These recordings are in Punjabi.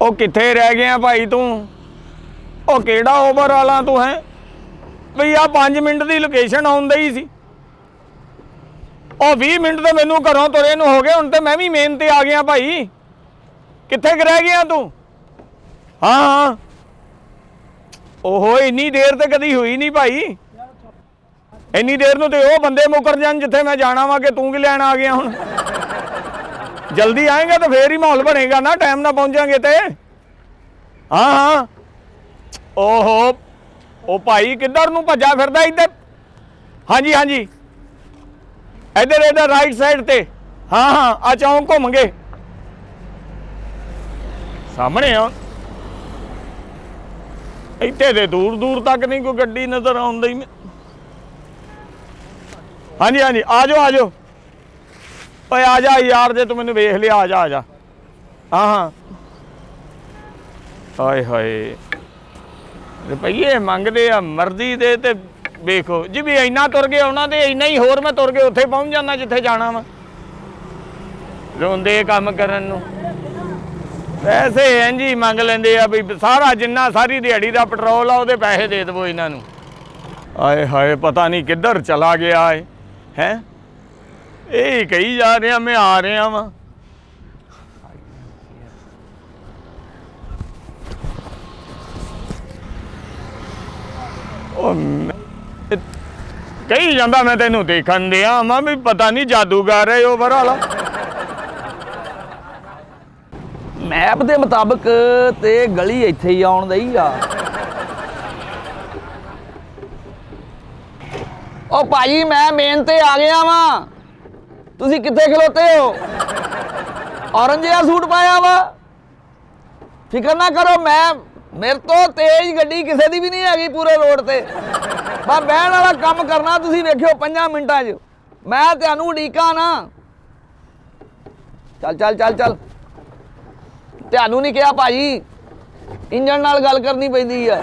ਉਹ ਕਿੱਥੇ ਰਹਿ ਗਿਆ ਭਾਈ ਤੂੰ? ਉਹ ਕਿਹੜਾ ਓਵਰ ਵਾਲਾ ਤੂੰ ਹੈ ਬਈ? ਆ 5 ਮਿੰਟ ਦੀ ਲੋਕੇਸ਼ਨ ਆਉਂਦਾ ਹੀ ਸੀ। ਉਹ 20 ਮਿੰਟ ਤੇ ਮੈਨੂੰ ਘਰੋਂ ਤੁਰੇ ਨੂੰ ਹੋ ਗਏ, ਹੁਣ ਤੇ ਮੈਂ ਵੀ ਮੇਨ ਤੇ ਆ ਗਿਆ ਭਾਈ। ਕਿੱਥੇ ਕੁ ਰਹਿ ਗਿਆ ਤੂੰ? ਹਾਂ ਹਾਂ, ਓਹੋ ਇੰਨੀ ਦੇਰ ਤੇ ਕਦੀ ਹੋਈ ਨਹੀਂ ਭਾਈ। ਇੰਨੀ ਦੇਰ ਨੂੰ ਤੇ ਉਹ ਬੰਦੇ ਮੁੱਕਰ ਜਾਣ ਜਿੱਥੇ ਮੈਂ ਜਾਣਾ ਵਾ, ਕਿ ਤੂੰ ਕੀ ਲੈਣ ਆ ਗਿਆ ਹੁਣ? ਜਲਦੀ ਆਏਗਾ ਤਾਂ ਫੇਰ ਹੀ ਮਾਹੌਲ ਬਣੇਗਾ ਨਾ, ਟਾਈਮ ਨਾਲ ਪਹੁੰਚਾਂਗੇ ਤੇ। ਹਾਂ ਹਾਂ, ਓਹੋ ਉਹ ਭਾਈ ਕਿੱਧਰ ਨੂੰ ਭੱਜਾ ਫਿਰਦਾ? ਇੱਧਰ, ਹਾਂਜੀ ਹਾਂਜੀ, ਇੱਧਰ ਇੱਧਰ ਰਾਈਟ ਸਾਈਡ ਤੇ। ਹਾਂ ਹਾਂ, ਆ ਚੌਂਕ ਘੁੰਮ ਗਏ ਸਾਹਮਣੇ ਆ। ਇੱਥੇ ਤੇ ਦੂਰ ਦੂਰ ਤੱਕ ਨਹੀਂ ਕੋਈ ਗੱਡੀ ਨਜ਼ਰ ਆਉਂਦੀ। ਹਾਂਜੀ ਹਾਂਜੀ, ਆ ਜਾਓ ਆ ਜਾਓ। ਓਏ ਆ ਜਾ ਯਾਰ, ਜੇ ਤੂੰ ਮੈਨੂੰ ਵੇਖ ਲਿਆ ਆ ਜਾ ਆ ਜਾ। ਹਾਂ ਹਾਂ, ਹਾਏ ਹਾਏ ਰੁਪਈਏ ਮੰਗਦੇ ਆ ਮਰਜ਼ੀ ਦੇ। ਤੇ ਵੇਖੋ ਜੀ ਵੀ ਇੰਨਾ ਤੁਰ ਗਏ ਉਹਨਾਂ ਦੇ, ਇੰਨਾ ਹੀ ਹੋਰ ਮੈਂ ਤੁਰ ਕੇ ਉੱਥੇ ਪਹੁੰਚ ਜਾਂਦਾ ਜਿੱਥੇ ਜਾਣਾ ਵਾ। ਰੋਂਦੇ ਕੰਮ ਕਰਨ ਨੂੰ ਪੈਸੇ ਇੰਝ ਹੀ ਮੰਗ ਲੈਂਦੇ ਆ ਵੀ ਸਾਰਾ ਜਿੰਨਾ ਸਾਰੀ ਦਿਹਾੜੀ ਦਾ ਪੈਟਰੋਲ ਆ ਉਹਦੇ ਪੈਸੇ ਦੇ ਦੇਵੋ ਇਹਨਾਂ ਨੂੰ। ਆਏ ਹਾਏ, ਪਤਾ ਨਹੀਂ ਕਿੱਧਰ ਚਲਾ ਗਿਆ ਹੈ। ਇਹ ਕਹੀ ਜਾ ਰਿਹਾ ਮੈਂ ਆ ਰਿਹਾ ਵਾਂ। ਉਹ ਕਹੀ ਜਾਂਦਾ ਮੈਂ ਤੈਨੂੰ ਦੇਖਣ ਦਿਆ ਮੈਂ ਵੀ, ਪਤਾ ਨਹੀਂ ਜਾਦੂਗਰ ਹੈ ਉਹ ਵਾਲਾ। ਮੈਪ ਦੇ ਮੁਤਾਬਕ ਤੇ ਗਲੀ ਇੱਥੇ ਹੀ ਆਉਣ ਦਈ ਆ। ਉਹ ਭਾਜੀ ਮੈਂ ਮੇਨ ਤੇ ਆ ਗਿਆ ਵਾਂ, ਤੁਸੀਂ ਕਿੱਥੇ ਖਲੋਤੇ ਹੋ? ਔਰੰਜ ਜਿਹਾ ਸੂਟ ਪਾਇਆ ਵਾ। ਫਿਕਰ ਨਾ ਕਰੋ, ਮੇਰੇ ਤੋਂ ਤੇਜ਼ ਗੱਡੀ ਕਿਸੇ ਦੀ ਵੀ ਨਹੀਂ ਹੈਗੀ ਪੂਰੇ ਰੋਡ ਤੇ। ਬਸ ਬਹਿਣ ਵਾਲਾ ਕੰਮ ਕਰਨਾ ਤੁਸੀਂ, ਵੇਖਿਓ 5 ਮਿੰਟਾਂ 'ਚ ਮੈਂ ਤੁਹਾਨੂੰ ਉਡੀਕਾਂ ਨਾ। ਚੱਲ ਚੱਲ ਚੱਲ ਚੱਲ, ਤੁਹਾਨੂੰ ਨਹੀਂ ਕਿਹਾ ਭਾਜੀ, ਇੰਜਣ ਨਾਲ ਗੱਲ ਕਰਨੀ ਪੈਂਦੀ ਆ।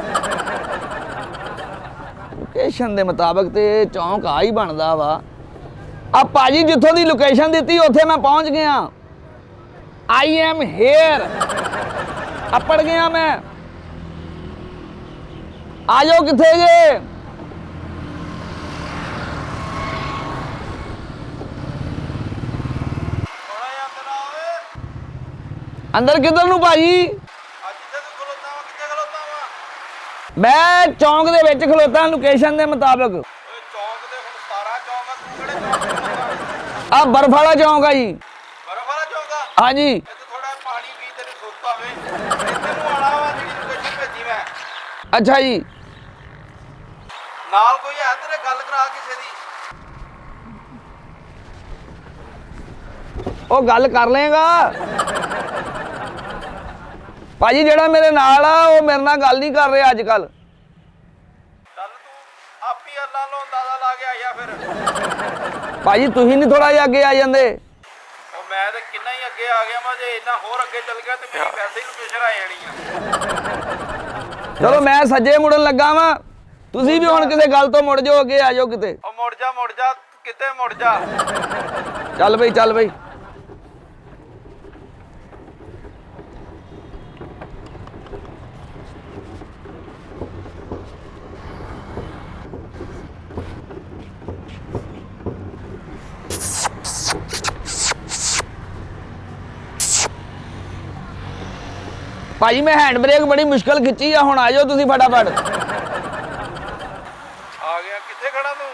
ਲੋਕੇਸ਼ਨ ਦੇ ਮੁਤਾਬਕ ਤੇ ਚੌਂਕ ਆ ਹੀ ਬਣਦਾ ਵਾ। ਆ ਭਾਜੀ ਜਿੱਥੋਂ ਦੀ ਲੋਕੇਸ਼ਨ ਦਿੱਤੀ ਉੱਥੇ ਮੈਂ ਪਹੁੰਚ ਗਿਆ। ਆਈ ਐਮ ਹੇਅਰ, ਅੱਪੜ ਗਿਆ ਮੈਂ। ਆ ਜਾਓ, ਕਿੱਥੇ ਜੇ? ਅੰਦਰ ਕਿੱਧਰ ਨੂੰ ਭਾਜੀ? ਮੈਂ ਚੌਂਕ ਦੇ ਵਿੱਚ ਖਲੋਤਾ ਲੋਕੇਸ਼ਨ ਦੇ ਮੁਤਾਬਕ। ਚੌਂਕ ਦੇ ਹੁਣ 17 ਚੌਂਕ ਆ, ਤੂੰ ਕਿਹੜੇ ਚੌਂਕ? ਆ ਬਰਫ ਵਾਲਾ ਚੌਂਕ ਆ ਜੀ। ਬਰਫ ਵਾਲਾ ਚੌਂਕ ਆ? ਹਾਂਜੀ। ਇੱਥੇ ਥੋੜਾ ਪਾਣੀ ਪੀ, ਤੈਨੂੰ ਸੁੱਤ ਆਵੇ। ਇੱਥੇ ਨੂੰ ਆਣਾ ਵਾ ਜਿਹੜੀ ਲੋਕੇਸ਼ਨ ਭੇਜੀ ਮੈਂ। ਅੱਛਾ ਜੀ, ਨਾਲ ਕੋਈ ਹੈ ਤੇਰੇ, ਗੱਲ ਕਰਾ ਕਿਸੇ ਦੀ। ਉਹ ਗੱਲ ਕਰ ਲੇਗਾ ਭਾਜੀ। ਜਿਹੜਾ ਮੇਰੇ ਨਾਲ ਆ ਉਹ ਮੇਰੇ ਨਾਲ ਗੱਲ ਨਹੀਂ ਕਰ ਰਿਹਾ ਅੱਜ ਕੱਲ। ਚੱਲ ਤੂੰ ਆਪ ਹੀ ਅੱਲਾ ਨੂੰ ਅੰਦਾਜ਼ਾ ਲਾ ਕੇ ਆਇਆ ਫਿਰ। ਭਾਜੀ ਤੁਸੀਂ ਨਹੀਂ ਥੋੜਾ ਜਿਹਾ ਅੱਗੇ ਆ ਜਾਂਦੇ? ਉਹ ਮੈਂ ਤੇ ਕਿੰਨਾ ਹੀ ਅੱਗੇ ਆ ਗਿਆ, ਮੈਂ ਜੇ ਇੰਨਾ ਹੋਰ ਅੱਗੇ ਚੱਲ ਗਿਆ ਤੇ ਮੇਰੀ ਵੈਸੇ ਹੀ ਲੋਕੇਸ਼ਨ ਆ ਜਾਣੀ ਆ। ਚਲੋ ਮੈਂ ਸੱਜੇ ਮੁੜਨ ਲੱਗਾ ਵਾਂ, ਤੁਸੀਂ ਵੀ ਹੁਣ ਕਿਸੇ ਗੱਲ ਤੋਂ ਮੁੜ ਜਾਓ, ਅੱਗੇ ਆ ਜਾਓ ਕਿਤੇ। ਉਹ ਮੁੜ ਜਾ ਕਿਤੇ ਮੁੜ ਜਾ। ਚੱਲ ਬਈ ਚੱਲ ਬਈ। ਭਾਜੀ ਮੈਂ ਹੈਂਡ ਬ੍ਰੇਕ ਬੜੀ ਮੁਸ਼ਕਲ ਖਿੱਚੀ ਆ, ਹੁਣ ਆ ਜਾਓ ਤੁਸੀਂ ਫਟਾਫਟ। ਆ ਗਿਆ, ਕਿੱਥੇ ਖੜਾ ਤੂੰ?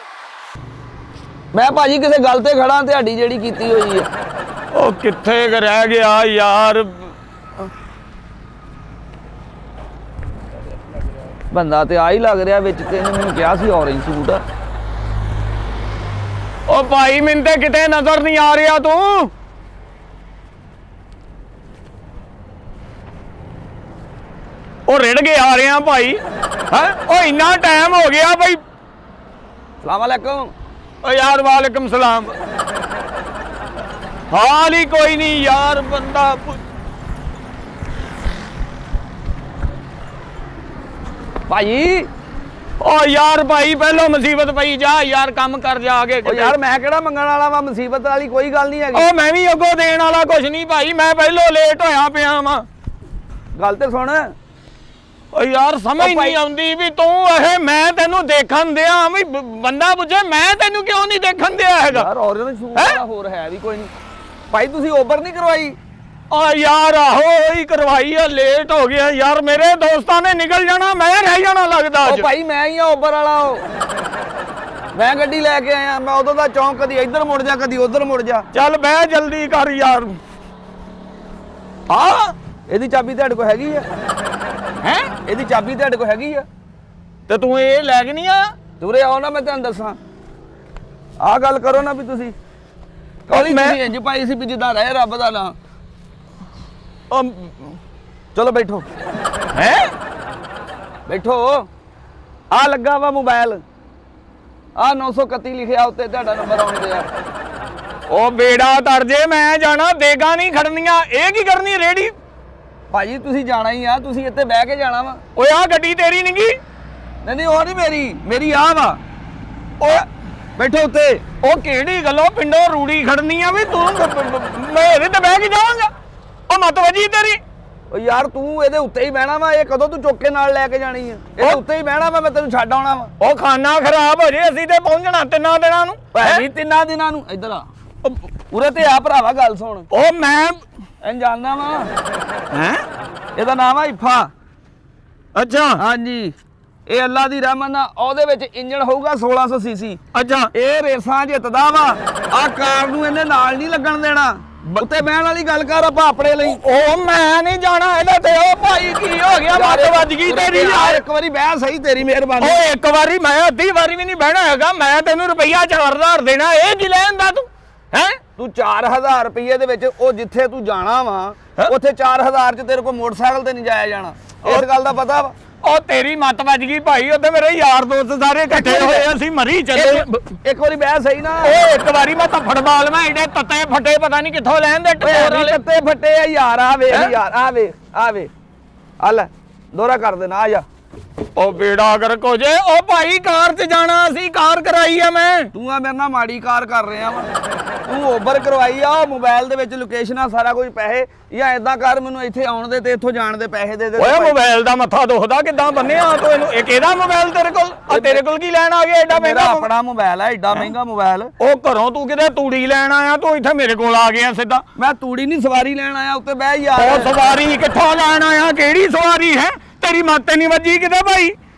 ਮੈਂ ਭਾਜੀ ਕਿਸੇ ਗੱਲ ਤੇ ਖੜਾ, ਤੁਹਾਡੀ ਜਿਹੜੀ ਕੀਤੀ ਹੋਈ ਹੈ। ਉਹ ਕਿੱਥੇ ਕੁ ਰਹਿ ਗਿਆ ਯਾਰ? ਬੰਦਾ ਤੇ ਆ ਹੀ ਲੱਗ ਰਿਹਾ ਵਿੱਚ, ਤੇ ਇਹਨੇ ਮੈਨੂੰ ਕਿਹਾ ਸੀ ਔਰੇਂਜ ਸੂਟ। ਉਹ ਭਾਈ ਮੈਨੂੰ ਤੇ ਕਿਤੇ ਨਜ਼ਰ ਨਹੀਂ ਆ ਰਿਹਾ ਤੂੰ। ਉਹ ਰਿੜ ਕੇ ਆ ਰਿਹਾ ਭਾਈ। ਹੈ ਉਹ ਇੰਨਾ ਟਾਈਮ ਹੋ ਗਿਆ ਭਾਈ। ਸਲਾਮ ਅਲੈਕੁਮ। ਓ ਯਾਰ ਵਾਲੇਕਮ ਸਲਾਮ। ਹਾਲ ਹੀ ਕੋਈ ਨਹੀਂ ਯਾਰ, ਬੰਦਾ ਭਾਜੀ। ਓ ਯਾਰ ਭਾਈ ਪਹਿਲੋਂ ਮੁਸੀਬਤ ਪਈ, ਜਾ ਯਾਰ ਕੰਮ ਕਰ ਜਾ ਕੇ। ਓ ਯਾਰ ਮੈਂ ਕਿਹੜਾ ਮੰਗਣ ਵਾਲਾ ਵਾ, ਮੁਸੀਬਤ ਵਾਲੀ ਕੋਈ ਗੱਲ ਨਹੀਂ ਹੈਗੀ। ਓ ਮੈਂ ਵੀ ਅੱਗੋਂ ਦੇਣ ਵਾਲਾ ਕੁਛ ਨਹੀਂ ਭਾਈ, ਮੈਂ ਪਹਿਲੋਂ ਲੇਟ ਹੋਇਆ ਪਿਆ ਵਾਂ। ਗੱਲ ਤੇ ਸੁਣ। ਓ ਯਾਰ ਸਮਝ ਨਹੀਂ ਆਉਂਦੀ ਵੀ ਤੂੰ ਇਹ ਮੈਂ ਤੈਨੂੰ ਦੇਖਣ ਦਿਆਂ ਵੀ ਬੰਦਾ ਪੁੱਛੇ ਮੈਂ ਤੈਨੂੰ ਕਿਉਂ ਨਹੀਂ ਦੇਖਣ ਦਿਆ ਹੈਗਾ ਯਾਰ ਔਰਜਨ ਸ਼ੂਟ ਵਾਲਾ ਹੋਰ ਹੈ ਵੀ ਕੋਈ ਨਹੀਂ ਭਾਈ। ਤੁਸੀਂ ਓਵਰ ਨਹੀਂ ਕਰਵਾਈ? ਓ ਯਾਰ ਆਹੋ ਹੀ ਕਰਵਾਈ ਆ, ਲੇਟ ਹੋ ਗਿਆ ਯਾਰ। ਮੇਰੇ ਦੋਸਤਾਂ ਨੇ ਨਿਕਲ ਜਾਣਾ, ਮੈਂ ਰਹਿ ਜਾਣਾ ਲੱਗਦਾ ਉਹ ਅੱਜ। ਭਾਈ ਮੈਂ ਹੀ ਆ ਓਵਰ ਵਾਲਾ। ਉਹ ਮੈਂ ਗੱਡੀ ਲੈ ਕੇ ਆਇਆ। ਮੈਂ ਉਦੋਂ ਦਾ ਚੌਂਕ ਕਦੀ ਇੱਧਰ ਮੁੜ ਜਾ ਕਦੀ ਉੱਧਰ ਮੁੜ ਜਾ। ਚੱਲ ਬਹਿ ਜਲਦੀ ਕਰ ਯਾਰ। ਹਾਂ ਇਹਦੀ ਚਾਬੀ ਤੁਹਾਡੇ ਕੋਲ ਹੈਗੀ ਆ? ਹੈ ਇਹਦੀ ਚਾਬੀ ਤੁਹਾਡੇ ਕੋਲ ਹੈਗੀ ਆ? ਤੇ ਤੂੰ ਇਹ ਲੈ ਕੇ ਨਹੀਂ ਆ? ਤੁਰੇ ਆਓ ਨਾ, ਮੈਂ ਤੁਹਾਨੂੰ ਦੱਸਾਂ। ਆਹ ਗੱਲ ਕਰੋ ਨਾ ਵੀ ਤੁਸੀਂ ਕਾਹਦੀ ਤੁਸੀਂ ਇੰਜ ਪਾਈ ਸੀ ਵੀ ਜਿੱਦਾਂ ਰਹੇ ਰੱਬ ਦਾ ਨਾਂ। ਚਲੋ ਬੈਠੋ। ਹੈ ਬੈਠੋ। ਆ ਲੱਗਾ ਵਾ ਮੋਬਾਈਲ, ਆ 931 ਲਿਖਿਆ ਉੱਤੇ ਤੁਹਾਡਾ ਨੰਬਰ ਆਉਂਦੇ ਆ। ਉਹ ਬੇੜਾ ਤਰ ਜੇ, ਮੈਂ ਜਾਣਾ। ਦੇਗਾ ਨਹੀਂ ਖੜਨੀਆਂ। ਇਹ ਕੀ ਕਰਨੀ ਰੇੜੀ? ਭਾਜੀ ਤੁਸੀਂ ਜਾਣਾ ਹੀ ਆ, ਤੁਸੀਂ ਇੱਥੇ ਬਹਿ ਕੇ ਜਾਣਾ ਵਾ। ਓਏ ਆ ਗੱਡੀ ਤੇਰੀ ਨਹੀਂ ਗੀ? ਨਹੀਂ ਉਹ ਨਹੀਂ ਮੇਰੀ ਆ ਵਾ। ਓਏ ਬੈਠੋ ਉੱਤੇ। ਉਹ ਕਿਹੜੀ ਗੱਲੋਂ ਪਿੰਡੋਂ ਰੂੜੀ ਖੜਨੀ ਆ ਵੀ ਤੂੰ ਮੈਂ ਇਹਦੇ ਤੇ ਬਹਿ ਕੇ ਜਾਵਾਂਗਾ? ਉਹ ਮਤ ਵਜੀ ਤੇਰੀ। ਓ ਯਾਰ ਤੂੰ ਇਹਦੇ ਉੱਤੇ ਹੀ ਬਹਿਣਾ ਵਾ। ਇਹ ਕਦੋਂ ਤੂੰ ਚੁੱਕ ਕੇ ਨਾਲ ਲੈ ਕੇ ਜਾਣੀ ਆ? ਇਹਦੇ ਉੱਤੇ ਹੀ ਬਹਿਣਾ ਵਾ, ਮੈਂ ਤੈਨੂੰ ਛੱਡ ਆਉਣਾ ਵਾ। ਉਹ ਖਾਨਾ ਖਰਾਬ ਹੋ ਜੇ, ਅਸੀਂ ਤੇ ਪਹੁੰਚਣਾ 3 ਦਿਨਾਂ ਨੂੰ। ਭਾਜੀ 3 ਦਿਨਾਂ ਨੂੰ ਇੱਧਰ ਆ। ਉਰੇ ਤੇ ਆ ਭਰਾਵਾ, ਗੱਲ ਸੁਣ। ਉਹ ਮੈਂ ਇਹਨ ਜਾਣਦਾ ਵਾ। ਹੈ ਇਹਦਾ ਨਾਮ ਆ ਇਫਾ। ਅੱਛਾ ਹਾਂਜੀ ਇਹ ਅੱਲਾ ਦੀ ਰਹਿਮਤ ਨਾਲ ਉਹਦੇ ਵਿੱਚ ਇੰਜਣ ਹੋਊਗਾ 1600 ਸੀਸੀ। ਅੱਛਾ ਇਹ ਰੇਸਾਂ ਜਿੱਤਦਾ ਵਾ। ਆ ਕਾਰ ਨੂੰ ਇਹਨੇ ਨਾਲ ਨਹੀਂ ਲੱਗਣ ਦੇਣਾ। ਉੱਤੇ ਬਹਿਣ ਵਾਲੀ ਗੱਲ ਕਰ ਆਪਾਂ ਆਪਣੇ ਲਈ। ਉਹ ਮੈਂ ਨਹੀਂ ਜਾਣਾ ਇਹਦੇ ਤੇ। ਉਹ ਭਾਈ ਕੀ ਹੋ ਗਿਆ? ਮੱਤ ਵੱਜ ਗਈ ਤੇਰੀ ਯਾਰ। ਇੱਕ ਵਾਰੀ ਬਹਿ ਸਹੀ, ਤੇਰੀ ਮਿਹਰਬਾਨੀ। ਉਹ ਇੱਕ ਵਾਰੀ ਮੈਂ ਅੱਧੀ ਵਾਰੀ ਵੀ ਨਹੀਂ ਬਹਿਣਾ ਹੈਗਾ। ਮੈਂ ਤੈਨੂੰ ਰੁਪਈਆ 4000 ਦੇਣਾ। ਇਹ ਕੀ ਲੈਣ ਦਾ ਤੂੰ? ਹੈ ਤੂੰ 4000 ਰੁਪਏ ਦੇ ਵਿੱਚ ਉਹ ਜਿੱਥੇ ਤੂੰ ਜਾਣਾ ਵਾ ਉੱਥੇ 4000 ਚ ਤੇਰੇ ਕੋਲ ਮੋਟਰਸਾਈਕਲ ਤੇ ਨਹੀਂ ਜਾਇਆ ਜਾਣਾ। ਇਸ ਗੱਲ ਦਾ ਪਤਾ ਵਾ? ਉਹ ਤੇਰੀ ਮੱਤ ਵੱਜ ਗਈ ਭਾਈ। ਉੱਥੇ ਮੇਰੇ ਯਾਰ ਦੋਸਤ ਸਾਰੇ ਇਕੱਠੇ ਹੋਏ, ਅਸੀਂ ਮਰੀ ਚੱਲੇ। ਇੱਕ ਵਾਰੀ ਬਹਿ ਸਹੀ ਨਾ। ਉਹ ਇੱਕ ਵਾਰੀ ਮੈਂ ਤਾਂ ਫੁੱਟਬਾਲ ਮੈਂ ਇਹਦੇ ਤੱਤੇ ਫੱਟੇ ਪਤਾ ਨਹੀਂ ਕਿੱਥੋਂ ਲੈਣ ਦੇ ਟਕੋਰ ਵਾਲੇ। ਤੱਤੇ ਫੱਟੇ ਆ ਯਾਰ। ਆ ਵੇਖ ਯਾਰ, ਆ ਵੇਖ ਆ ਵੇਖ। ਆ ਲੈ ਦੋਹਰਾ ਕਰ ਦੇਣਾ। ਆ ਜਾ। ਉਹ ਬੇੜਾ ਗਰਕ ਹੋ ਜੇ। ਉਹ ਭਾਈ ਕਾਰ 'ਚ ਜਾਣਾ, ਅਸੀਂ ਕਾਰ ਕਰਾਈ ਆ ਮੈਂ। ਤੂੰ ਆ ਮੇਰੇ ਨਾਲ ਮਾੜੀ ਕਾਰ ਕਰ ਰਿਹਾ ਵਾ। ਤੂੰ ਓਵਰ ਕਰਵਾਈ ਆ। ਮੋਬਾਈਲ ਦੇ ਵਿੱਚ ਲੋਕੇਸ਼ਨ ਆ, ਸਾਰਾ ਕੁਝ। ਪੈਸੇ ਜਾਂ ਇਦਾਂ ਕਰ, ਮੈਨੂੰ ਇੱਥੇ ਆਉਣ ਦੇ ਤੇ ਇੱਥੋਂ ਜਾਣ ਦੇ ਪੈਸੇ ਦੇ ਦੇ। ਓਏ ਮੋਬਾਈਲ ਦਾ ਮੱਥਾ ਦੁਖਦਾ ਕਿੱਦਾਂ ਬੰਨਿਆ ਤੂੰ ਇਹਨੂੰ? ਇਹ ਕਿਹਦਾ ਮੋਬਾਈਲ ਤੇਰੇ ਕੋਲ? ਆ ਤੇਰੇ ਕੋਲ ਕੀ ਲੈਣ ਆ ਗਿਆ ਐਡਾ ਮੇਰਾ ਮਹਿੰਗਾ? ਆਪਣਾ ਮੋਬਾਈਲ ਆ, ਐਡਾ ਮਹਿੰਗਾ ਮੋਬਾਈਲ। ਉਹ ਘਰੋਂ ਤੂੰ ਕਿਤੇ ਤੂੜੀ ਲੈਣ ਆਇਆ, ਤੂੰ ਇੱਥੇ ਮੇਰੇ ਕੋਲ ਆ ਗਿਆ ਸਿੱਧਾ। ਮੈਂ ਤੂੜੀ ਨਹੀਂ ਸਵਾਰੀ ਲੈਣ ਆਇਆ। ਉੱਤੇ ਬਹਿ ਯਾਰ। ਉਹ ਸਵਾਰੀ ਕਿੱਥੋਂ ਲੈਣ ਆਇਆ? ਕਿਹੜੀ ਸਵਾਰੀ ਹੈ? ਤੇਰੀ ਮੱਤ ਨਹੀਂ ਵੱਜੀ ਕਿਤੇ ਭਾਈ?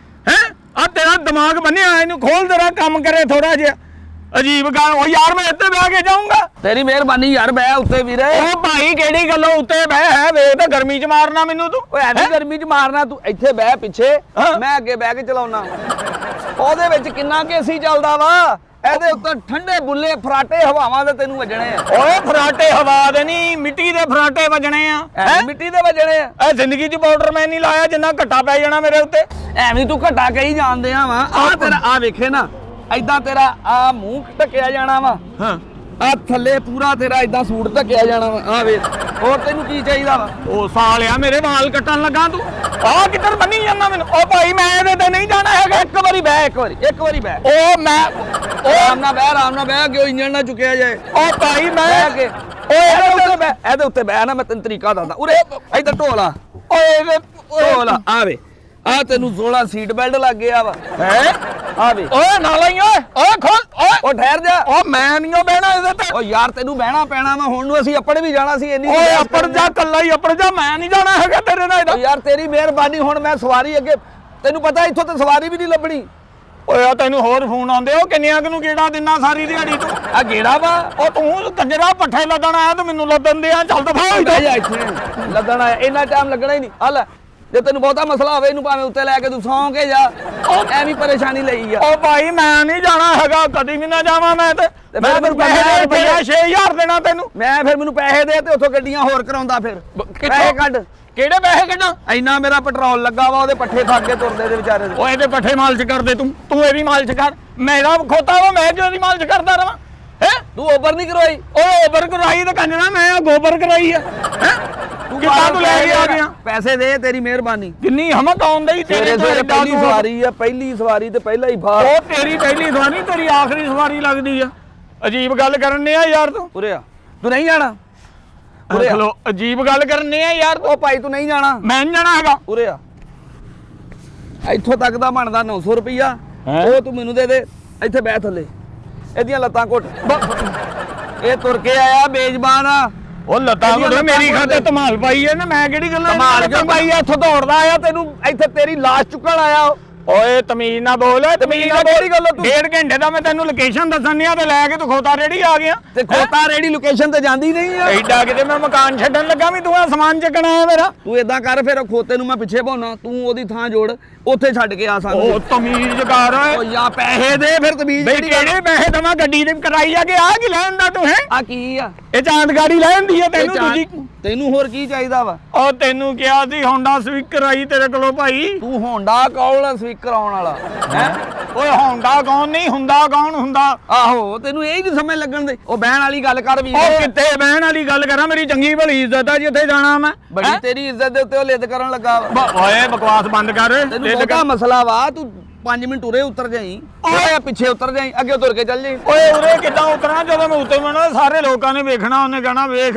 ਹੈ ਆ ਤੇਰਾ ਦਿਮਾਗ ਬੰਨਿਆ, ਇਹਨੂੰ ਖੋਲ ਜਰਾ, ਕੰਮ ਕਰੇ ਥੋੜਾ ਜਿਹਾ। ਅਜੀਬ ਗੱਲ। ਉਹ ਯਾਰ ਮੈਂ ਇੱਥੇ ਬਹਿ ਕੇ ਜਾਊਂਗਾ। ਤੇਰੀ ਮਿਹਰਬਾਨੀ ਯਾਰ, ਬਹਿ ਉੱਤੇ ਵੀਰੇ। ਉਹ ਭਾਈ ਕਿਹੜੀ ਗੱਲੋਂ ਉੱਤੇ ਬਹਿ ਹੈ? ਵੇ ਤਾਂ ਗਰਮੀ 'ਚ ਮਾਰਨਾ ਮੈਨੂੰ ਤੂੰ। ਓਏ ਐਵੇਂ ਗਰਮੀ 'ਚ ਮਾਰਨਾ ਤੂੰ? ਇੱਥੇ ਬਹਿ ਪਿੱਛੇ, ਮੈਂ ਅੱਗੇ ਬਹਿ ਕੇ ਚਲਾਉਣਾ। ਉਹਦੇ ਵਿੱਚ ਕਿੰਨਾ ਕੇਸੀ ਚੱਲਦਾ ਵਾ। ਇਹਦੇ ਉੱਤੇ ਠੰਡੇ ਬੁੱਲੇ ਫਰਾਟੇ ਹਵਾਵਾਂ ਦੇ ਤੈਨੂੰ ਵੱਜਣੇ ਆ। ਓਏ ਫਰਾਟੇ ਹਵਾ ਦੇ ਨਹੀਂ, ਮਿੱਟੀ ਦੇ ਫਰਾਟੇ ਵੱਜਣੇ ਆ। ਐਵੇਂ ਮਿੱਟੀ ਦੇ ਵੱਜਣੇ ਆ। ਇਹ ਜ਼ਿੰਦਗੀ 'ਚ ਪਾਊਡਰ ਮੈਂ ਨਹੀਂ ਲਾਇਆ ਜਿੰਨਾ ਘੱਟਾ ਪੈ ਜਾਣਾ ਮੇਰੇ ਉੱਤੇ। ਐਵੇਂ ਤੂੰ ਘਟਾ ਕਹੀ ਜਾਂਦੇ ਆ ਵਾ। ਆ ਤੇਰਾ ਆ ਵੇਖੇ ਨਾ, ਐਦਾਂ ਤੇਰਾ ਆ ਮੂੰਹ ਢੱਕਿਆ ਜਾਣਾ ਵਾ। ਹਾਂ ਆ ਥੱਲੇ ਪੂਰਾ ਤੇਰਾ ਐਦਾਂ ਸੂਟ ਢੱਕਿਆ ਜਾਣਾ ਵਾ। ਆ ਵੇਖ, ਹੋਰ ਤੈਨੂੰ ਕੀ ਚਾਹੀਦਾ ਵਾ? ਉਹ ਸਾਲਿਆ ਮੇਰੇ ਵਾਲ ਕੱਟਣ ਲੱਗਾ ਤੂੰ। ਆ ਕਿੱਧਰ ਬੰਨੀ ਜਾਂਦਾ ਮੈਨੂੰ? ਉਹ ਭਾਈ ਮੈਂ ਇਹਦੇ ਤੇ ਨਹੀਂ ਜਾਣਾ ਹੈਗਾ। ਇੱਕ ਵਾਰੀ ਬਹਿ, ਇੱਕ ਵਾਰੀ ਬਹਿ। ਉਹ ਮੈਂ ਆਰਾਮ ਨਾਲ ਬਹਿ ਕਿ ਉਹ ਇੰਜਣ ਨਾ ਚੁੱਕਿਆ ਜਾਏ। ਉਹ ਭਾਈ ਮੈਂ ਬਹਿ ਕੇ ਓਏ ਇਹਦੇ ਉੱਤੇ ਬਹਿ ਨਾ। ਮੈਂ ਤੈਨੂੰ ਤਰੀਕਾ ਦੱਸਦਾ। ਉਰੇ ਇੱਧਰ ਢੋਲਾ। ਓਏ ਢੋਲਾ ਆਵੇ। ਆ ਤੈਨੂੰ 16 ਸੀਟ ਬੈਲਟ ਲੱਗ ਗਿਆ ਵਾ। ਹੈ ਆਵੇ। ਓਏ ਨਾਲ ਹੀ ਓਏ ਖੋਲ। ਓਏ ਉਹ ਠਹਿਰ ਜਾ। ਉਹ ਮੈਂ ਨਹੀਂ ਬਹਿਣਾ ਇਹਦੇ ਤੇ। ਓ ਯਾਰ ਤੈਨੂੰ ਬਹਿਣਾ ਪੈਣਾ ਵਾ। ਹੁਣ ਨੂੰ ਅਸੀਂ ਅੱਪੜ ਵੀ ਜਾਣਾ ਸੀ। ਇੰਨੀ ਓਏ ਅੱਪੜ ਜਾ, ਕੱਲਾ ਹੀ ਅੱਪੜ ਜਾ। ਮੈਂ ਨਹੀਂ ਜਾਣਾ ਹੈਗਾ ਤੇਰੇ ਨਾਲ ਇਹਦਾ। ਓ ਯਾਰ ਤੇਰੀ ਮਿਹਰਬਾਨੀ। ਹੁਣ ਮੈਂ ਸਵਾਰੀ ਅੱਗੇ, ਤੈਨੂੰ ਪਤਾ ਇੱਥੋਂ ਤੇ ਸਵਾਰੀ ਵੀ ਨਹੀਂ ਲੱਭਣੀ। ਓਏ ਆ ਤੈਨੂੰ ਹੋਰ ਫੋਨ ਆਉਂਦੇ? ਉਹ ਕਿੰਨਿਆਂ ਕੁ ਨੂੰ ਗੇੜਾ ਦਿਨਾ ਸਾਰੀ ਦਿਹਾੜੀ ਤੂੰ? ਆ ਗੇੜਾ ਵਾ। ਉਹ ਤੂੰ ਕੰਜਰਾ ਪੱਠੇ ਲੱਦਣ ਆਇਆ ਤੇ ਮੈਨੂੰ ਲੱਦਣ ਦੇ ਆ। ਚੱਲ ਦਫਾ ਬਹਿ ਜਾ ਇੱਥੇ। ਲੱਗਣਾ ਇੰਨਾ ਟਾਈਮ ਲੱਗਣਾ ਹੀ ਨਹੀਂ। ਆ ਲੈ, ਜੇ ਤੈਨੂੰ ਬਹੁਤਾ ਮਸਲਾ ਹੋਵੇ ਇਹਨੂੰ ਭਾਵੇਂ ਉੱਤੇ ਲੈ ਕੇ ਤੂੰ ਸੌਂ ਕੇ ਜਾ। ਐਵੇਂ ਪਰੇਸ਼ਾਨੀ ਲਈ ਆ। ਉਹ ਭਾਈ ਮੈਂ ਨਹੀਂ ਜਾਣਾ ਹੈਗਾ, ਕਦੀ ਵੀ ਨਾ ਜਾਵਾਂ ਮੈਂ ਤੇ। ਮੈਂ ਤੈਨੂੰ ਪੈਸੇ ਰੁਪਈਆ 6000 ਦੇਣਾ ਤੈਨੂੰ। ਮੈਂ ਫਿਰ ਮੈਨੂੰ ਪੈਸੇ ਦੇ ਤੇ ਉੱਥੋਂ ਗੱਡੀਆਂ ਹੋਰ ਕਰਾਉਂਦਾ। ਫਿਰ ਪੈਸੇ ਕੱਢ। ਕਿਹੜੇ ਪੈਸੇ ਕੱਢਾਂ? ਇੰਨਾ ਮੇਰਾ ਪੈਟਰੋਲ ਲੱਗਾ ਵਾ। ਉਹਦੇ ਪੱਠੇ ਥੱਕ ਕੇ ਤੁਰਦੇ ਦੇ ਵਿਚਾਰੇ ਦੇ। ਓਏ ਇਹਦੇ ਪੱਠੇ ਮਾਲਚ ਕਰਦੇ ਤੂੰ ਇਹਦੀ ਮਾਲਚ ਕਰ। ਮੇਰਾ ਖੋਤਾ ਵਾ, ਮੈਂ ਕਿਉਂ ਇਹਦੀ ਮਾਲਚ ਕਰਦਾ ਰਵਾਂ? ਹੈ ਤੂੰ ਓਵਰ ਨਹੀਂ ਕਰਵਾਈ? ਓਏ ਓਵਰ ਕਰਾਈ ਤੇ ਕੰਜਣਾ ਮੈਂ ਗੋਬਰ ਕਰਾਈ ਆ। ਹੈ ਕਿੱਦਾਂ ਤੂੰ ਲੈ ਕੇ ਆ ਗਿਆ? ਪੈਸੇ ਦੇ, ਤੇਰੀ ਮਿਹਰਬਾਨੀ। ਕਿੰਨੀ ਹਮਕ ਆਉਂਦੀ ਹੀ ਤੇਰੇ ਤੋਂ। ਪਹਿਲੀ ਸਵਾਰੀ ਆ, ਪਹਿਲੀ ਸਵਾਰੀ ਤੇ ਪਹਿਲਾ ਹੀ ਫਾਰ। ਉਹ ਤੇਰੀ ਪਹਿਲੀ ਸਵਾਰੀ, ਤੇਰੀ ਆਖਰੀ ਸਵਾਰੀ ਲੱਗਦੀ ਆ। ਅਜੀਬ ਗੱਲ ਕਰਨ ਨੇ ਆ ਯਾਰ ਤੂੰ। ਉਰੇ ਆ। ਤੂੰ ਨਹੀਂ ਜਾਣਾ? ਉਰੇ ਆ। ਚਲੋ ਅਜੀਬ ਗੱਲ ਕਰਨੀ ਆ ਯਾਰ ਉਹ ਭਾਈ ਤੂੰ ਨਹੀਂ ਜਾਣਾ, ਮੈਂ ਨੀ ਜਾਣਾ ਹੈਗਾ ਉਰੇ ਆ। ਇੱਥੋਂ ਤੱਕ ਦਾ ਬਣਦਾ 900 ਰੁਪਈਆ, ਹੈਂ? ਉਹ ਤੂੰ ਮੈਨੂੰ ਦੇ ਦੇ। ਇੱਥੇ ਬਹਿ ਥੱਲੇ, ਇਹਦੀਆਂ ਲੱਤਾਂ ਘੁੱਟ। ਇਹ ਤੁਰ ਕੇ ਆਇਆ ਬੇਜ਼ਬਾਨ ਆ। ਉਹ ਲੱਤਾਂ ਇਹਦੀਆਂ ਕੋਲ ਮੇਰੀ ਲੱਤਾਂ ਖਾਤੇ ਧਮਾਲ ਪਾਈ ਹੈ ਨਾ, ਮੈਂ ਕਿਹੜੀ ਗੱਲਾਂ ਕਮਾਲ ਕਿਉਂ ਪਾਈ ਆ? ਇੱਥੋਂ ਦੌੜਦਾ ਆਇਆ, ਤੈਨੂੰ ਇੱਥੇ ਤੇਰੀ ਲਾਸ਼ ਚੁੱਕਣ ਆਇਆ ਉਹ। ਓਏ ਤਮੀਜ਼ ਨਾ ਬੋਲ, ਤਮੀਜ਼ ਨਾਲ ਕਿਹੜੀ ਗੱਲੋਂ ਤੂੰ? 1.5 ਘੰਟੇ ਦਾ ਮੈਂ ਤੈਨੂੰ ਲੋਕੇਸ਼ਨ ਦੱਸਣ ਆ ਤੇ ਲੈ ਕੇ ਤੂੰ ਖੋਤਾ ਰੇੜੀ ਆ ਗਿਆ ਤੇ ਖੋਤਾ ਰੇੜੀ ਲੋਕੇਸ਼ਨ ਤੇ ਜਾਂਦੀ ਨਹੀਂ ਆ। ਐਡਾ ਕਿਤੇ ਮੈਂ ਮਕਾਨ ਛੱਡਣ ਲੱਗਾ ਵੀ ਤੂੰ ਆ ਸਮਾਨ ਚੱਕਣਾ ਹੈ ਮੇਰਾ। ਤੂੰ ਇਦਾਂ ਕਰ, ਫਿਰ ਖੋਤੇ ਨੂੰ ਮੈਂ ਪਿੱਛੇ ਭਾਉਣਾ, ਤੂੰ ਉਹਦੀ ਥਾਂ ਜੋੜ, ਉੱਥੇ ਛੱਡ ਕੇ ਆ ਸਾਨੂੰ। ਉਹ ਤਮੀਜ਼ ਕਰ ਉਹ ਜਾਂ ਪੈਸੇ ਦੇ, ਫਿਰ ਤਮੀਜ਼ ਬਈ ਕਿਹੜੀ ਗੱਲ? ਕਿਹੜੇ ਪੈਸੇ ਦਵਾਂ ਗੱਡੀ ਦੇ ਕਰਾਈ ਜਾ ਕੇ ਆ ਕੀ ਲੈਣ ਦਾ ਤੂੰ ਹੈ? ਆ ਕੀ ਆ? ਇਹ ਚਾਂਦ ਗਾੜੀ ਲੈ ਹੁੰਦੀ ਹੈ ਤੈਨੂੰ ਇਹ ਚਾਰ- ਦੂਜੀ। ਤੈਨੂੰ ਹੋਰ ਕੀ ਚਾਹੀਦਾ ਵਾ? ਉਹ ਤੈਨੂੰ ਕਿਹਾ ਸੀ ਹੋਂਡਾ ਸਵਿਕ ਕਰਾਈ ਤੇਰੇ ਕੋਲੋਂ ਭਾਈ। ਤੂੰ ਹੋਂਡਾ ਕੌਣ ਸਪੀਕਰ ਆਉਣ ਵਾਲਾ ਹੈ? ਓਏ ਹੋਂਡਾ ਕੌਣ ਨਹੀਂ ਹੁੰਦਾ, ਕੌਣ ਹੁੰਦਾ? ਆਹੋ, ਤੈਨੂੰ ਇਹ ਨਹੀਂ ਸਮਝ ਲੱਗਣ ਦੇ। ਉਹ ਬਹਿਣ ਵਾਲੀ ਗੱਲ ਕਰ ਵੀ। ਉਹ ਕਿੱਥੇ ਬਹਿਣ ਵਾਲੀ ਗੱਲ ਕਰਾਂ, ਮੇਰੀ ਚੰਗੀ ਭਲੀ ਇੱਜ਼ਤ ਆ ਜਿੱਥੇ ਜਾਣਾ ਮੈਂ। ਬੜੀ ਤੇਰੀ ਇੱਜ਼ਤ ਦੇ ਉੱਤੇ ਉਹ ਲਿੱਦ ਕਰਨ ਲੱਗਾ ਵਾ। ਓਏ ਬਕਵਾਸ ਬੰਦ ਕਰ। ਤੈਨੂੰ ਬਹੁਤਾ ਮਸਲਾ ਵਾ, ਤੂੰ 5 ਮਿੰਟ ਉਰੇ ਉਤਰ ਜਾਈ, ਓਏ ਪਿੱਛੇ ਉਤਰ ਜਾਈ, ਅੱਗੇ ਤੁਰ ਕੇ ਚੱਲ ਜਾਈ। ਓਏ ਉਰੇ ਕਿੱਦਾਂ ਉਤਰਾਂ? ਜਦੋਂ ਮੈਂ ਉੱਤੇ ਮਣਾ ਸਾਰੇ ਲੋਕਾਂ ਨੇ ਵੇਖਣਾ, ਉਹਨੇ ਕਹਿਣਾ ਵੇਖ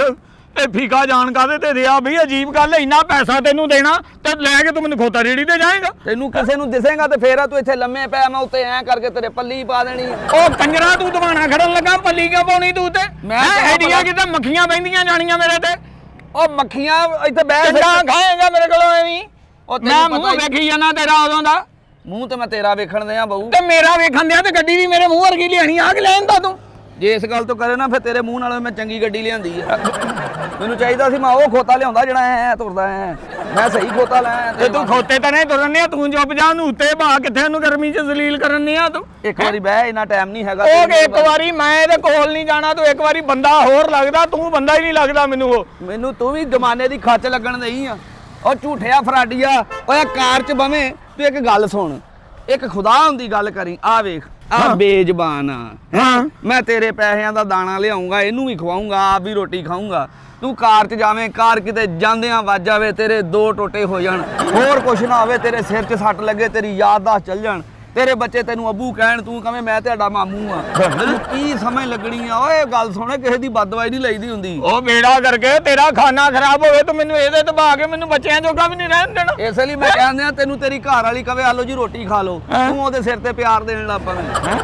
ਇਹ ਫੀਕਾ ਜਾਣ ਕਾਦੇ ਤੇ ਰਿਹਾ ਬਈ। ਅਜੀਬ ਗੱਲ ਹੈ, ਇੰਨਾ ਪੈਸਾ ਤੈਨੂੰ ਦੇਣਾ ਤੇ ਲੈ ਕੇ ਤੂੰ ਮੈਨੂੰ ਖੋਤਾ ਰੇੜੀ ਤੇ ਜਾਏਗਾ। ਤੈਨੂੰ ਕਿਸੇ ਨੂੰ ਦਿਸੇਗਾ ਤੇ ਫੇਰ ਤੂੰ ਇੱਥੇ ਲੰਮੇ ਪਿਆ, ਮੈਂ ਉੱਤੇ ਐ ਕਰਕੇ ਤੇਰੇ ਪੱਲੀ ਪਾ ਦੇਣੀ। ਉਹ ਕੰਜਰਾ ਤੂੰ ਦਵਾਣਾ ਖੜਨ ਲੱਗਾ, ਪੱਲੀ ਕਿਉਂ ਪਾਉਣੀ ਤੂੰ ਤੇ? ਮੈਂ ਕਿਹਾ ਐਡੀਆਂ ਭਲਾ- ਕਿਤੇ ਮੱਖੀਆਂ ਬਹਿੰਦੀਆਂ ਜਾਣੀਆਂ ਮੇਰੇ ਤੇ। ਉਹ ਮੱਖੀਆਂ ਇੱਥੇ ਬਹਿ ਚੰਗਾ ਖਾਏਗਾ ਮੇਰੇ ਕੋਲੋਂ ਐਵੇਂ। ਉਹ ਮੈਂ ਤੈਨੂੰ ਮੂੰਹ ਪਤਾ ਹੀ- ਵੇਖੀ ਜਾਣਾ ਤੇਰਾ ਉਦੋਂ ਦਾ, ਮੂੰਹ ਤੇ ਮੈਂ ਤੇਰਾ ਵੇਖਣ ਦਿਆਂ ਬਹੂ। ਤੇ ਮੇਰਾ ਵੇਖਣ ਦਿਆ ਤੇ ਗੱਡੀ ਵੀ ਮੇਰੇ ਮੂੰਹ ਵਰਗੀ ਲਿਆਣੀ ਆ ਕੇ ਲੈਣ ਦਾ ਤੂੰ। ਜੇ ਇਸ ਗੱਲ ਤੋਂ ਕਰੇ ਨਾ, ਫਿਰ ਤੇਰੇ ਮੂੰਹ ਨਾਲ ਮੈਂ ਚੰਗੀ ਗੱਡੀ ਲਿਆਂਦੀ ਆ। ਮੈਨੂੰ ਚਾਹੀਦਾ ਸੀ ਮੈਂ ਉਹ ਖੋਤਾ ਲਿਆਉਂਦਾ ਜਿਹੜਾ ਐ ਤੁਰਦਾ ਐ। ਮੈਂ ਸਹੀ ਖੋਤਾ ਲੈ ਤੇ ਤੂੰ ਖੋਤੇ ਤਾਂ ਨਹੀਂ ਤੁਰਨੇ ਆ, ਤੂੰ ਚੁੱਪ ਜਾ, ਨੂੰ ਉੱਤੇ ਭਾ ਕਿੱਥੇ ਨੂੰ ਗਰਮੀ 'ਚ ਜ਼ਲੀਲ ਕਰਨੇ ਆ ਤੂੰ। ਇੱਕ ਵਾਰੀ ਬਹਿ, ਇੰਨਾ ਟਾਈਮ ਨਹੀਂ ਹੈਗਾ। ਉਹ ਇੱਕ ਵਾਰੀ ਮੈਂ ਇਹਦੇ ਕੋਲ ਨਹੀਂ ਜਾਣਾ, ਤੂੰ ਇੱਕ ਵਾਰੀ ਬੰਦਾ ਹੋਰ ਲੱਗਦਾ, ਤੂੰ ਬੰਦਾ ਹੀ ਨਹੀਂ ਲੱਗਦਾ ਮੈਨੂੰ ਉਹ। ਮੈਨੂੰ ਤੂੰ ਵੀ ਜ਼ਮਾਨੇ ਦੀ ਖੱਚ ਲੱਗਣ ਦਈ ਆ। ਉਹ ਝੂਠਿਆ ਫਰਾਡੀਆ, ਓਏ ਕਾਰ 'ਚ ਬਵੇਂ। ਤੂੰ ਇੱਕ ਗੱਲ ਸੁਣ, ਇੱਕ ਖੁਦਾ ਹੁੰਦੀ ਗੱਲ ਕਰੀ। ਆ ਵੇਖ, ਆ ਬੇਜ਼ਬਾਨ ਆ। ਹਾਂ ਮੈਂ ਤੇਰੇ ਪੈਸਿਆਂ ਦਾ ਦਾਣਾ ਲਿਆਉਂਗਾ, ਇਹਨੂੰ ਵੀ ਖਵਾਉਂਗਾ, ਆਪ ਵੀ ਰੋਟੀ ਖਾਊਂਗਾ। ਤੂੰ ਕਾਰ 'ਚ ਜਾਵੇਂ, ਕਾਰ ਕਿਤੇ ਜਾਂਦਿਆਂ ਵੱਜ ਜਾਵੇ, ਤੇਰੇ 2 ਟੋਟੇ ਹੋ ਜਾਣ, ਹੋਰ ਕੁਛ ਨਾ ਹੋਵੇ, ਤੇਰੇ ਸਿਰ 'ਚ ਸੱਟ ਲੱਗੇ, ਤੇਰੀ ਯਾਦਦਾਸ਼ਤ ਚੱਲ ਜਾਣ, ਤੇਰੇ ਬੱਚੇ ਤੈਨੂੰ ਅੱਬੂ ਕਹਿਣ, ਤੂੰ ਕਵੇਂ ਮੈਂ ਤੁਹਾਡਾ ਮਾਮੂ ਆ। ਤੈਨੂੰ ਕੀ ਸਮਝ ਲੱਗਣੀ ਆ? ਓਏ ਗੱਲ ਸੁਣੇ, ਕਿਸੇ ਦੀ ਬਦਦਵਾਈ ਨਹੀਂ ਲਈਦੀ ਹੁੰਦੀ। ਉਹ ਬੇੜਾ ਕਰਕੇ ਤੇਰਾ ਖਾਣਾ ਖਰਾਬ ਹੋਵੇ ਤੂੰ ਮੈਨੂੰ ਇਹਦੇ ਦਬਾ ਕੇ ਮੈਨੂੰ ਬੱਚਿਆਂ ਜੋਗਾ ਵੀ ਨਹੀਂ ਰਹਿਣ ਦੇਣਾ। ਇਸ ਲਈ ਮੈਂ ਕਹਿੰਦੇ ਆ, ਤੈਨੂੰ ਤੇਰੀ ਘਰ ਵਾਲੀ ਕਵੇ ਆਲੋ ਜੀ ਰੋਟੀ ਖਾ ਲਓ, ਤੂੰ ਉਹਦੇ ਸਿਰ ਤੇ ਪਿਆਰ ਦੇਣ ਲੱਗ ਪਵੇਂ।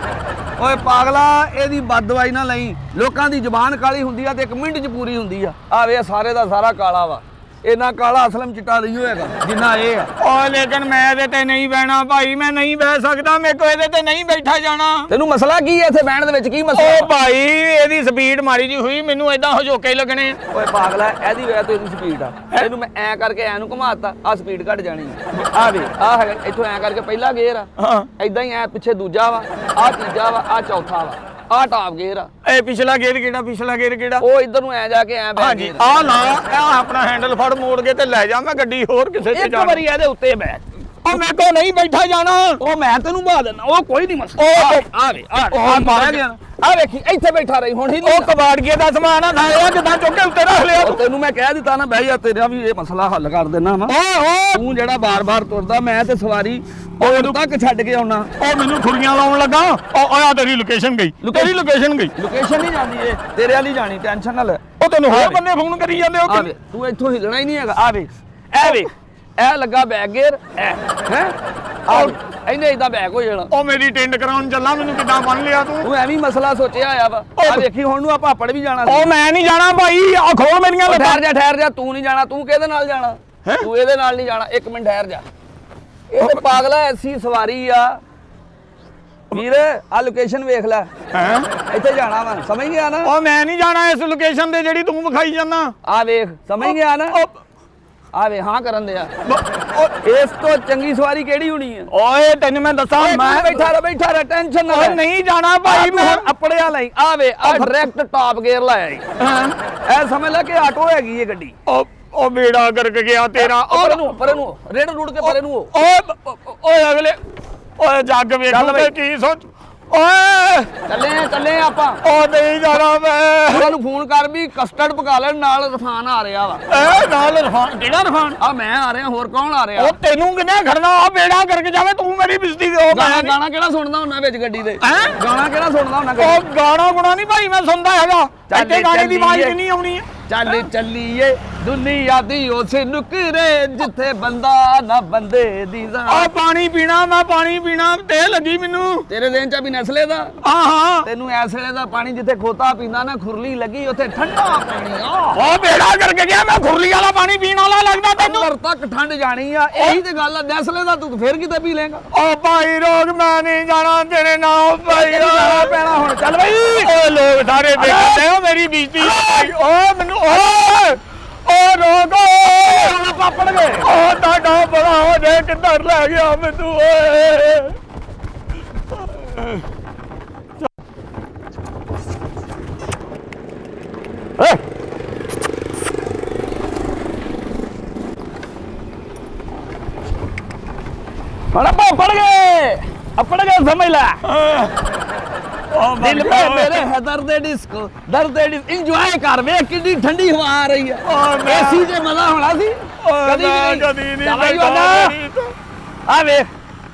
ਓਏ ਪਾਗਲਾ, ਇਹਦੀ ਬਦਦਵਾਈ ਨਾ ਲਈ। ਲੋਕਾਂ ਦੀ ਜ਼ੁਬਾਨ ਕਾਲੀ ਹੁੰਦੀ ਆ ਤੇ 1 ਮਿੰਟ 'ਚ ਪੂਰੀ ਹੁੰਦੀ ਆ। ਆ ਵੇ ਸਾਰੇ ਦਾ ਸਾਰਾ ਕਾਲਾ ਵਾ, ਇੰਨਾ ਕਾਲਾ ਅਸਲਮ ਚਿੱਟਾ ਨਹੀਂ ਹੋਏਗਾ ਜਿੰਨਾ ਇਹ ਆ। ਓ ਲੇਕਿਨ ਮੈਂ ਇਹਦੇ ਤੇ ਨਹੀਂ ਬਹਿਣਾ ਭਾਈ, ਮੈਂ ਨਹੀਂ ਬਹਿ ਸਕਦਾ, ਮੇਰੇ ਕੋ ਇਹਦੇ ਤੇ ਨਹੀਂ ਬੈਠਾ ਜਾਣਾ। ਤੈਨੂੰ ਮਸਲਾ ਕੀ ਹੈ ਇੱਥੇ ਬਹਿਣ ਦੇ ਵਿੱਚ? ਕੀ ਮਸਲਾ? ਓ ਭਾਈ ਇਹਦੀ ਸਪੀਡ ਮਾਰੀ ਜੀ ਹੋਈ, ਮੈਨੂੰ ਏਦਾਂ ਹਜੋਕੇ ਲੱਗਣੇ। ਓਏ ਪਾਗਲਾ, ਇਹਦੀ ਵਜ੍ਹਾ ਤੋਂ ਇਹਦੀ ਸਪੀਡ ਆ। ਇਹਨੂੰ ਮੈਂ ਐ ਕਰਕੇ ਐ ਨੂੰ ਘੁਮਾਤਾ, ਆ ਸਪੀਡ ਘਟ ਜਾਣੀ ਆ। ਵੇ ਆ ਹੈਗਾ, ਇੱਥੋਂ ਐ ਕਰਕੇ ਪਹਿਲਾ ਗੇਅਰ ਆ, ਹਾਂ ਐਦਾਂ ਹੀ ਐ ਪਿੱਛੇ ਦੂਜਾ ਵਾ, ਆ ਤੀਜਾ ਵਾ, ਆ ਚੌਥਾ ਵਾ, ਆ ਟਾਪ ਗੇਅਰ ਆ। ਇਹ ਪਿਛਲਾ ਗੇਅਰ ਕਿਹੜਾ? ਪਿਛਲਾ ਗੇਅਰ ਕਿਹੜਾ? ਉਹ ਇੱਧਰ ਨੂੰ ਐ ਜਾ ਕੇ ਐ ਬੈਠ ਹਾਂਜੀ ਆ ਲਾ, ਆ ਆਪਣਾ ਹੈਂਡਲ ਫੜ ਮੋੜ ਕੇ ਤੇ ਲੈ ਜਾ, ਮੈਂ ਗੱਡੀ ਹੋਰ ਕਿਸੇ ਤੇ ਇੱਕ ਜਾਣਾ। ਵਾਰੀ ਇਹਦੇ ਉੱਤੇ ਬੈਠ। ਉਹ ਮੇਰੇ ਕੋ ਨਹੀਂ ਬੈਠਾ ਜਾਣਾ। ਉਹ ਮੈਂ ਤੈਨੂੰ ਬਹਾ ਦਿੰਦਾ, ਉਹ ਕੋਈ ਨਹੀਂ ਮਸਲਾ। ਆ ਵੇ ਉਹ ਮਾਰਿਆ ਗਿਆ। ਆ ਵੇਖੀ, ਇੱਥੇ ਬੈਠਾ ਰਹੀ ਹੁਣ ਹੀ ਉਹ ਕਬਾੜੀਏ ਦਾ ਸਮਾਨ ਆ ਸਾਲਿਆ, ਕਿਦਾਂ ਚੁੱਕ ਕੇ ਉੱਤੇ ਰੱਖ ਲਿਆ ਤੂੰ। ਤੈਨੂੰ ਮੈਂ ਕਹਿ ਦਿੱਤਾ ਨਾ, ਬਹਿ ਜਾ, ਤੇਰਾ ਵੀ ਇਹ ਮਸਲਾ ਹੱਲ ਕਰ ਦੇਣਾ ਵਾ। ਓਏ ਤੂੰ ਜਿਹੜਾ ਬਾਰ-ਬਾਰ ਤੁਰਦਾ, ਮੈਂ ਤੇ ਸਵਾਰੀ ਉਹ ਤੱਕ ਛੱਡ ਕੇ ਆਉਣਾ। ਉਹ ਮੈਨੂੰ ਖੁਰੀਆਂ ਲਾਉਣ ਲੱਗਾ। ਉਹ ਆ ਤੇਰੀ ਲੋਕੇਸ਼ਨ ਗਈ, ਤੇਰੀ ਲੋਕੇਸ਼ਨ ਗਈ। ਲੋਕੇਸ਼ਨ ਨਹੀਂ ਜਾਂਦੀ ਏ, ਤੇਰੇ ਵਾਲੀ ਜਾਣੀ, ਟੈਨਸ਼ਨ ਨਾ ਲੈ। ਉਹ ਤੈਨੂੰ ਹੋਰ ਬੰਦੇ ਫੋਨ ਕਰੀ ਜਾਂਦੇ ਹੋ ਆ ਵੇ, ਤੂੰ ਇੱਥੋਂ ਹਿੱਲਣਾ ਹੀ ਨਹੀਂ ਹੈਗਾ। ਆ ਵੇ, ਐ ਵੇ, ਐ ਲੱਗਾ ਬੈਕ ਗੇਅਰ, ਐ ਹੈ ਆ ਇਹਨੇ ਇਦਾਂ ਬੈਕ ਹੋ ਜਾਣਾ। ਉਹ ਮੇਰੀ ਟਿੰਡ ਕਰਾਉਣ ਚੱਲਾ, ਮੈਨੂੰ ਕਿੱਦਾਂ ਬੰਨ ਲਿਆ ਤੂੰ। ਤੂੰ ਐਵੇਂ ਮਸਲਾ ਸੋਚਿਆ ਆਇਆ ਵਾ। ਆ ਵੇਖੀ, ਹੁਣ ਨੂੰ ਆਪਾਂ ਪਾਪੜ ਵੀ ਜਾਣਾ ਸੀ। ਉਹ ਮੈਂ ਨਹੀਂ ਜਾਣਾ ਭਾਈ, ਆ ਖੋਲ ਮੇਰੀਆਂ ਲੱਤਾਂ। ਠਹਿਰ ਜਾ, ਤੂੰ ਨਹੀਂ ਜਾਣਾ। ਤੂੰ ਕਿਹਦੇ ਨਾਲ ਜਾਣਾ? ਤੂੰ ਇਹਦੇ ਨਾਲ ਨਹੀਂ ਜਾਣਾ। 1 ਮਿੰਟ ਠਹਿਰ ਜਾ। ਇਹ ਤੇ ਪਾਗਲਾ ਐਸੀ ਸਵਾਰੀ ਆ ਵੀਰ। ਆ ਲੋਕੇਸ਼ਨ ਵੇਖ ਲੈ, ਹੈ ਇੱਥੇ ਜਾਣਾ ਵਾ, ਸਮਝ ਗਿਆ ਨਾ? ਉਹ ਮੈਂ ਨਹੀਂ ਜਾਣਾ ਇਸ ਲੋਕੇਸ਼ਨ ਤੇ ਜਿਹੜੀ ਤੂੰ ਵਿਖਾਈ ਜਾਂਦਾ। ਆ ਵੇਖ, ਸਮਝ ਗਿਆ ਨਾ? ਆ ਵੇ, ਹਾਂ ਕਰਨ ਦੇ ਆ। ਇਸ ਤੋਂ ਚੰਗੀ ਸਵਾਰੀ ਕਿਹੜੀ ਹੋਣੀ ਆ? ਓਏ ਤੈਨੂੰ ਮੈਂ ਦੱਸਾਂ, ਮੈਂ ਬੈਠਾ ਰਹਿ, ਟੈਨਸ਼ਨ ਨਾ ਓਏ ਲੈ। ਨਹੀਂ ਜਾਣਾ ਭਾਈ ਮੈਂ। ਹੁਣ ਆਪੜਿਆ ਲਈ ਆ ਵੇ, ਆ ਡਾਇਰੈਕਟ ਟਾਪ ਗੇਅਰ ਲਾਇਆ ਈ। ਐ ਸਮਝ ਲੈ ਕਿ ਆਟੋ ਹੈਗੀ ਇਹ ਗੱਡੀ। ਉਹ ਬੇੜਾ ਕਰਕੇ ਗਿਆ ਤੇਰਾ। ਪਰੇ ਨੂੰ ਰੇੜ ਰੂੜ ਕੇ ਪਰੇ ਨੂੰ। ਓਏ ਅਗਲੇ, ਓਏ ਜੱਗ ਵੇਖੋ ਤੇ ਕੀ ਸੋਚ। ਓਏ ਚੱਲੇ ਆਪਾਂ। ਉਹ ਨਹੀਂ ਜਾਣਾ ਮੈਂ। ਉਹਨਾਂ ਨੂੰ ਫੋਨ ਕਰ ਵੀ ਕਸਟਰਡ ਪਕਾ ਲੈਣ, ਨਾਲ ਰਫਾਨ ਆ ਰਿਹਾ ਵਾ। ਇਹ ਨਾਲ ਰਫਾਨ? ਕਿਹੜਾ ਰਫਾਨ? ਆ ਮੈਂ ਆ ਰਿਹਾ, ਹੋਰ ਕੌਣ ਆ ਰਿਹਾ? ਉਹ ਤੈਨੂੰ ਕਿੰਨੇ ਖੜਨਾ? ਆ ਬੇੜਾ ਕਰਕੇ ਜਾਵੇ ਤੂੰ, ਮੇਰੀ ਬਿਜਤੀ ਦੇ। ਉਹ ਗਾਣਾ ਕਿਹੜਾ ਸੁਣਦਾ ਹੁੰਨਾ ਵਿੱਚ ਗੱਡੀ ਦੇ? ਹੈਂ? ਗਾਣਾ ਕਿਹੜਾ ਸੁਣਦਾ ਹੁੰਨਾ ਉਹ ਗਾਣਾ ਗੁਣਾ ਨਹੀਂ ਭਾਈ ਮੈਂ ਸੁਣਦਾ ਹੈਗਾ। ਚੱਲ ਇੱਥੇ ਗਾਣੇ ਦੀ ਆਵਾਜ਼ ਚੱਲੀਏ। ਕਿੰਨੀ ਆਉਣੀ ਹੈ? ਚੱਲ ਚੱਲੀਏ ਦੁਨੀਆ ਦੀ ਉਸ ਨੁਕਰੇ ਜਿੱਥੇ ਬੰਦਾ ਨਾ ਬੰਦੇ ਦੀ ਜਾਨ। ਆ ਪਾਣੀ ਪੀਣਾ, ਮੈਂ ਪਾਣੀ ਪੀਣਾ, ਤੇ ਲੱਗੀ ਮੈਨੂੰ। ਤੇਰੇ ਦੇਨ ਚ ਵੀ ਨਸਲੇ ਦਾ ਹਾਂ ਹਾਂ, ਤੈਨੂੰ ਐਸ ਵੇਲੇ ਦਾ ਪਾਣੀ ਜਿੱਥੇ ਖੋਤਾ ਪੀਂਦਾ ਨਾ ਖੁਰਲੀ ਲੱਗੀ ਉੱਥੇ ਠੰਡਾ ਪਾਣੀ ਆ। ਉਹ ਬੇੜਾ ਕਰਕੇ ਗਿਆ, ਮੈਂ ਖੁਰਲੀ ਵਾਲਾ ਪਾਣੀ ਪੀਣ ਵਾਲਾ ਲੱਗਦਾ ਤੈਨੂੰ। ਅੰਦਰ ਤੱਕ ਠੰਡ ਜਾਣੀ ਆ, ਇਹੀ ਤੇ ਗੱਲ ਆ। ਨਸਲੇ ਦਾ ਤੂੰ ਫੇਰ ਕਿਤੇ ਪੀ ਲੇਗਾ। ਉਹ ਭਾਈ ਰੋਗ ਮੈਂ ਨਹੀਂ ਜਾਣਾ ਤੇਰੇ ਨਾਲ ਭਾਈ। ਜਾਣਾ ਪੈਣਾ ਹੁਣ, ਚੱਲ ਬਈ। ਉਹ ਲੋਕ ਸਾਰੇ ਦੇਖਦੇ ਹੋ ਮੇਰੀ ਬੀਤੀ। ਉਹ ਮੈਨੂੰ ਉਹ ਰੋਗੋ ਪਾਪੜ ਗਏ। ਉਹ ਤੁਹਾਡਾ ਬੜਾ ਹੋ ਜੇ ਕਿੱਧਰ ਲੈ ਗਿਆ ਮੈਨੂੰ ਓਏ। ਹੁਣ ਪਾਪੜ ਗਏ, ਆਪੜ ਗਏ, ਸਮਝ ਲੈ। ਦਿਲ में मेरे है दर्द डिस्को, दर्द इंजॉय कर, वे कितनी ठंडी हवा आ रही है। एसी से मजा होना सी कदी नहीं। आ वे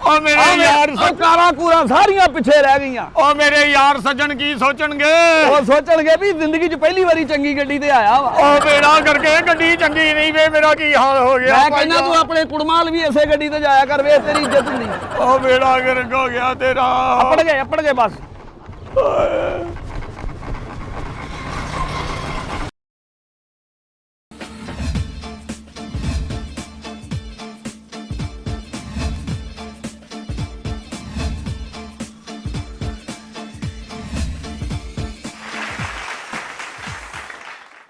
ਉਹ ਮੇਰੇ ਯਾਰ ਕਾਰਾ ਕੂਰਾ ਸਾਰੀਆਂ ਪਿੱਛੇ ਰਹਿ ਗਈਆਂ। ਉਹ ਮੇਰੇ ਯਾਰ ਸੱਜਣ ਕੀ ਸੋਚਣਗੇ? ਉਹ ਸੋਚਣਗੇ ਵੀ ਜ਼ਿੰਦਗੀ 'ਚ ਪਹਿਲੀ ਵਾਰੀ ਚੰਗੀ ਗੱਡੀ ਤੇ ਆਇਆ ਵਾ। ਉਹ ਬੇੜਾ ਕਰਕੇ ਗੱਡੀ ਚੰਗੀ ਨਹੀਂ ਵੇ, ਮੇਰਾ ਕੀ ਹਾਲ ਹੋ ਗਿਆ। ਮੈਂ ਕਹਿੰਦਾ ਤੂੰ ਆਪਣੇ ਕੁੜਮਾਲ ਵੀ ਇਸੇ ਗੱਡੀ ਤੇ ਜਾਇਆ ਕਰ, ਵੇ ਤੇਰੀ ਇੱਜ਼ਤ ਹੁੰਦੀ। ਉਹ ਬੇੜਾ ਗਰਕ ਹੋ ਗਿਆ ਤੇਰਾ। ਅੱਪੜ ਗਏ ਬਸ।